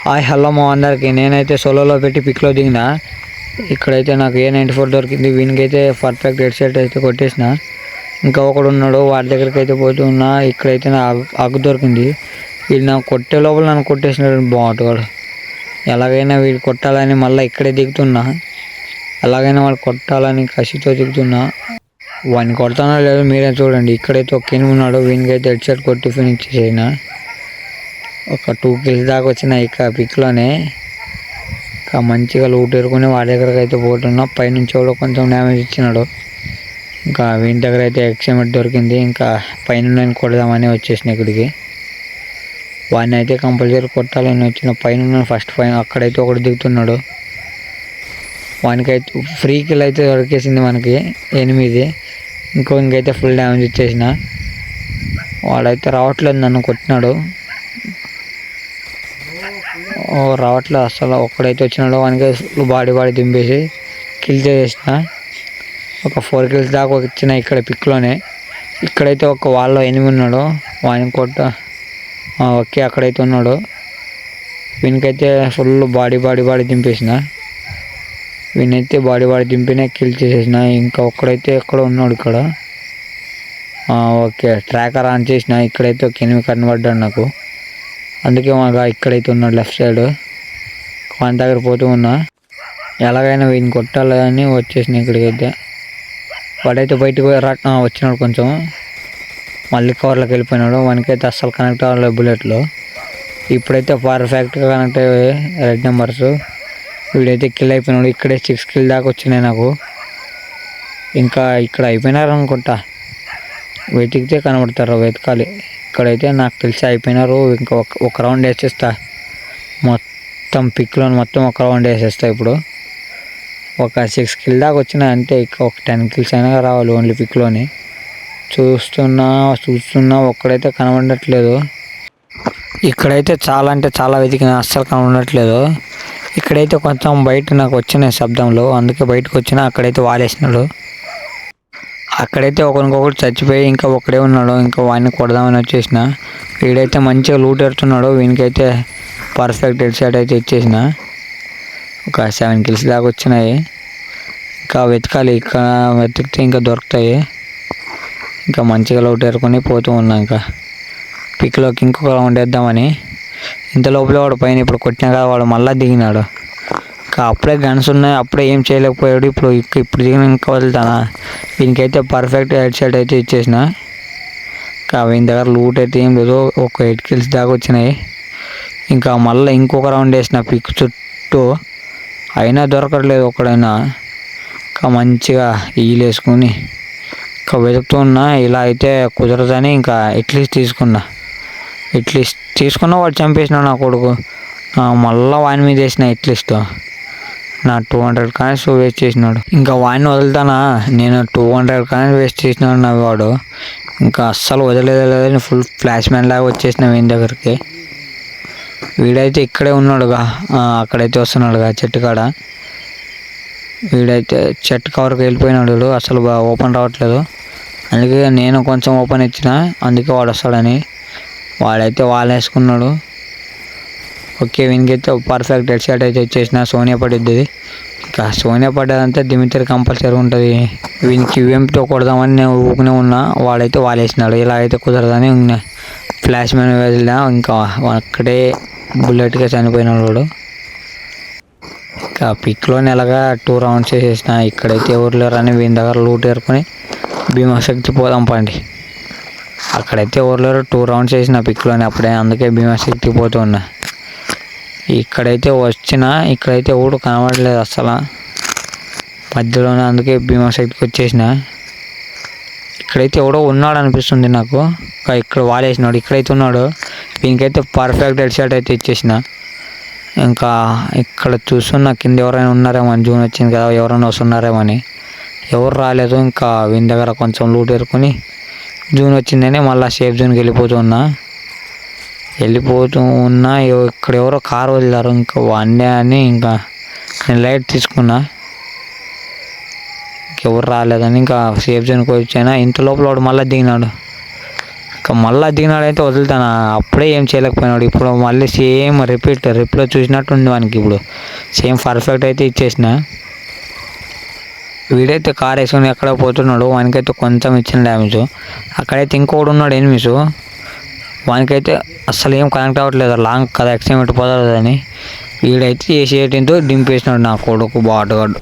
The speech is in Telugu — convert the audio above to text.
హాయ్ హలో మా అందరికి. నేనైతే సోలోలో పెట్టి పిక్లో దిగిన. ఇక్కడైతే నాకు A94 దొరికింది. వీనికైతే పర్ఫెక్ట్ హెడ్ సెట్ అయితే కొట్టేసిన. ఇంకా ఒకడు ఉన్నాడు, వాడి దగ్గరికి అయితే పోతున్నా. ఇక్కడైతే నా అగ్గు దొరికింది. వీళ్ళు నాకు కొట్టే లోపల నన్ను కొట్టేసినాడు బాగుంటాడు. ఎలాగైనా వీడు కొట్టాలని మళ్ళీ ఇక్కడే దిగుతున్నా. ఎలాగైనా వాడు కొట్టాలని కసితో దిగుతున్నా. వాడిని కొడతానో లేదో మీరే చూడండి. ఇక్కడైతే ఒక కింద ఉన్నాడు, వీనికైతే హెడ్ సెట్ కొట్టి ఫినిష్ చేసిన. ఒక 2 kills దాకా వచ్చిన ఇక పిక్లోనే. ఇంకా మంచిగా లూట్ ఎరుకుని వాడి దగ్గరకు అయితే పోతున్నా. పైనుంచి కూడా కొంచెం డ్యామేజ్ ఇచ్చినాడు. ఇంకా వీని దగ్గర అయితే ఎక్స్ఎంఎట్ దొరికింది. ఇంకా పైన నేను కొడదామని వచ్చేసిన ఇక్కడికి. వాడిని అయితే కంపల్సరీ కొట్టాలని వచ్చిన. పైన ఫస్ట్ పైన అక్కడైతే ఒకటి దిగుతున్నాడు. వానికైతే ఫ్రీ కిల్ అయితే దొరికేసింది మనకి 8. ఇంకైతే ఫుల్ డ్యామేజ్ ఇచ్చేసిన. వాడైతే రావట్లేదు, నన్ను కొట్టినాడు. రావట్లేదు అసలు. ఒక్కడైతే వచ్చినాడు, వానికి బాడీ దింపేసి కిల్ చేసేసిన. ఒక 4 kills దాకా వచ్చిన ఇక్కడ పిక్లోనే. ఇక్కడైతే ఒక వాళ్ళలో 8 ఉన్నాడు, వాడిని ఓకే అక్కడైతే ఉన్నాడు. వీనికైతే ఫుల్ బాడీ దింపేసిన. వీనైతే బాడీ దింపినే కిల్ చేసేసిన. ఇంకా ఒక్కడైతే ఎక్కడ ఉన్నాడు ఇక్కడ. ఓకే ట్రాకర్ ఆన్ చేసిన. ఇక్కడైతే ఒక 8 కనబడ్డాడు నాకు. అందుకే మాకు ఇక్కడైతే ఉన్నాడు లెఫ్ట్ సైడ్. వాని దగ్గర పోతూ ఉన్నా. ఎలాగైనా వీడిని కొట్టాలని వచ్చేసిన ఇక్కడికైతే. వాడైతే బయటకు వచ్చినాడు, కొంచెం మళ్ళీ కవర్లోకి వెళ్ళిపోయినాడు. వానికైతే అస్సలు కనెక్ట్ అవ్వలేదు బుల్లెట్లు. ఇప్పుడైతే పర్ఫెక్ట్గా కనెక్ట్ అయ్యాయి రెడ్ నెంబర్స్. వీడైతే కిల్ అయిపోయినాడు. ఇక్కడే 6 kills దాకా వచ్చినాయి నాకు. ఇంకా ఇక్కడ అయిపోయినారు అనుకుంటా. వెతికితే కనబడతారు, వెతకాలి. ఇక్కడైతే నాకు తెలిసి అయిపోయినారు. ఇంకా ఒక రౌండ్ వేసేస్తా. మొత్తం పిక్లో మొత్తం ఒక రౌండ్ వేసేస్తా. ఇప్పుడు ఒక 6 kills దాకా వచ్చినాయి అంతే. ఇంకా ఒక 10 kills అయినా రావాలి ఓన్లీ పిక్లోని. చూస్తున్నా ఒక్కడైతే కనబడట్లేదు. ఇక్కడైతే చాలా అంటే చాలా వెతికిన, అస్సలు కనబడట్లేదు. ఇక్కడైతే కొంచెం బయట నాకు వచ్చినాయి శబ్దంలో, అందుకే బయటకు వచ్చిన. అక్కడైతే వాలేసినాడు. అక్కడైతే ఒకరికొకటి చచ్చిపోయి ఇంకా ఒకడే ఉన్నాడు. ఇంకా వాడిని కొడదామని వచ్చేసిన. వీడైతే మంచిగా లూట్ ఎడుతున్నాడు. వీనికైతే పర్ఫెక్ట్ హెడ్ సెట్ అయితే ఇచ్చేసిన. ఒక 7 kills దాకా వచ్చినాయి. ఇంకా వెతకాలి. ఇక్కడ వెతికితే ఇంకా దొరుకుతాయి. ఇంకా మంచిగా లూట్ ఎరుకొని పోతూ ఉన్నా. ఇంకా పిక్లోకి ఇంకొక రౌండ్ వేద్దామని. ఇంత లోపల వాడు పైన ఇప్పుడు కొట్టినా కదా, వాడు మళ్ళీ దిగినాడు. ఇంకా అప్పుడే గన్స్ ఉన్నాయి, అప్పుడే ఏం చేయలేకపోయాడు. ఇప్పుడు దిగిన ఇంకా వెళ్తానా. వీనికైతే పర్ఫెక్ట్ హెడ్ సెట్ అయితే ఇచ్చేసిన. ఇంకా వీని దగ్గర లూట్ అయితే ఏం లేదు. ఒక 8 kills దాకా వచ్చినాయి. ఇంకా మళ్ళీ ఇంకొక రౌండ్ వేసిన పిక్ చుట్టూ, అయినా దొరకట్లేదు ఒకడైనా. ఇంకా మంచిగా వేసుకుని ఇంకా వెతుకుతూ ఉన్నా. ఇలా అయితే కుదరదని ఇంకా ఎట్లీస్ట్ తీసుకున్నా. వాడు చంపేసినాడు నా కొడుకు. మళ్ళీ వాని మీద వేసిన ఎట్లీస్ట్. నా 200 coins వేస్ట్ చేసినాడు. ఇంకా వాడిని వదులుతానా, నేను 200 coins వేస్ట్ చేసినాడు నా వాడు. ఇంకా అస్సలు వదిలేదని ఫుల్ ఫ్లాష్ మ్యాన్ లాగా వచ్చేసిన వీని దగ్గరికి. వీడైతే ఇక్కడే ఉన్నాడుగా, అక్కడైతే వస్తున్నాడుగా చెట్టు కాడ. వీడైతే చెట్టు కవర్కి వెళ్ళిపోయినాడు. అసలు ఓపెన్ రావట్లేదు. అందుకే నేను కొంచెం ఓపెన్ ఇచ్చిన, అందుకే వాడు వస్తాడని. వాడైతే వేసుకున్నాడు. ఓకే వీనికైతే పర్ఫెక్ట్ హెడ్ సెట్ అయితే ఇచ్చేసిన. సోనియా పడిద్ది. ఇంకా సోనియా పడ్డదంటే దిమితరి కంపల్సరీ ఉంటుంది. వీనికి UMPతో కొడదామని నేను ఊకునే ఉన్నా. వాడైతే వేసినాడు. ఇలా అయితే కుదరదని ఫ్లాష్ మ్యాన్ వదిలినా. ఇంకా అక్కడే బుల్లెట్గా చనిపోయినాడు వాడు. ఇంకా పిక్లోని ఎలాగా 2 rounds వేసేసిన. ఇక్కడైతే ఎవరు లేరని వీని దగ్గర లూట్ ఏరుకొని భీమాశక్తి పోదాం పండి. అక్కడైతే ఎవరు లేరు. 2 rounds వేసిన పిక్లోని అప్పుడే, అందుకే భీమాశక్తి పోతూ ఉన్నా. ఇక్కడైతే ఇక్కడైతే ఎవడు కనబడలేదు అసలు మధ్యలోనే, అందుకే భీమాశక్తికి వచ్చేసిన. ఇక్కడైతే ఎవడో ఉన్నాడు అనిపిస్తుంది నాకు. ఇక్కడ వేసినాడు. ఇక్కడైతే ఉన్నాడు. దీనికైతే పర్ఫెక్ట్ హెడ్ సెట్ అయితే ఇచ్చేసిన. ఇంకా ఇక్కడ చూస్తున్నా కింద ఎవరైనా ఉన్నారేమో అని. జూన్ వచ్చింది కదా, ఎవరైనా వస్తున్నారేమో అని. ఎవరు రాలేదు. ఇంకా వీని దగ్గర కొంచెం లూట్ ఎరుకొని జూన్ వచ్చిందని మళ్ళీ సేఫ్ జోన్కి వెళ్ళిపోతూ ఉన్నా. ఇక్కడ ఎవరో కారు వదిలారు. ఇంకా వాడే అని ఇంకా నేను లైట్ తీసుకున్నా. ఇంకెవరు రాలేదని ఇంకా సేఫ్ జోన్కి వచ్చాను. ఇంత లోపల వాడు మళ్ళీ దిగినాడు. ఇంకా మళ్ళీ దిగినాడైతే వదులుతాను. అప్పుడే ఏం చేయలేకపోయినాడు. ఇప్పుడు మళ్ళీ సేమ్ రిప్లో చూసినట్టుంది వానికి. ఇప్పుడు సేమ్ పర్ఫెక్ట్ అయితే ఇచ్చేసిన. వీడైతే కార్ వేసుకొని ఎక్కడ పోతున్నాడు. వానికైతే కొంచెం ఇచ్చిన డ్యామేజ్. అక్కడైతే ఇంకోడు ఉన్నాడు ఎనిమిస్. వానికైతే అస్సలు ఏం కనెక్ట్ అవ్వట్లేదు. లాంగ్ కదా, ఎక్స్టెంట్ పోతుందని వీడైతే చేసి 18తో డింపేసినాడు నా కొడుకు బాటుగాడు.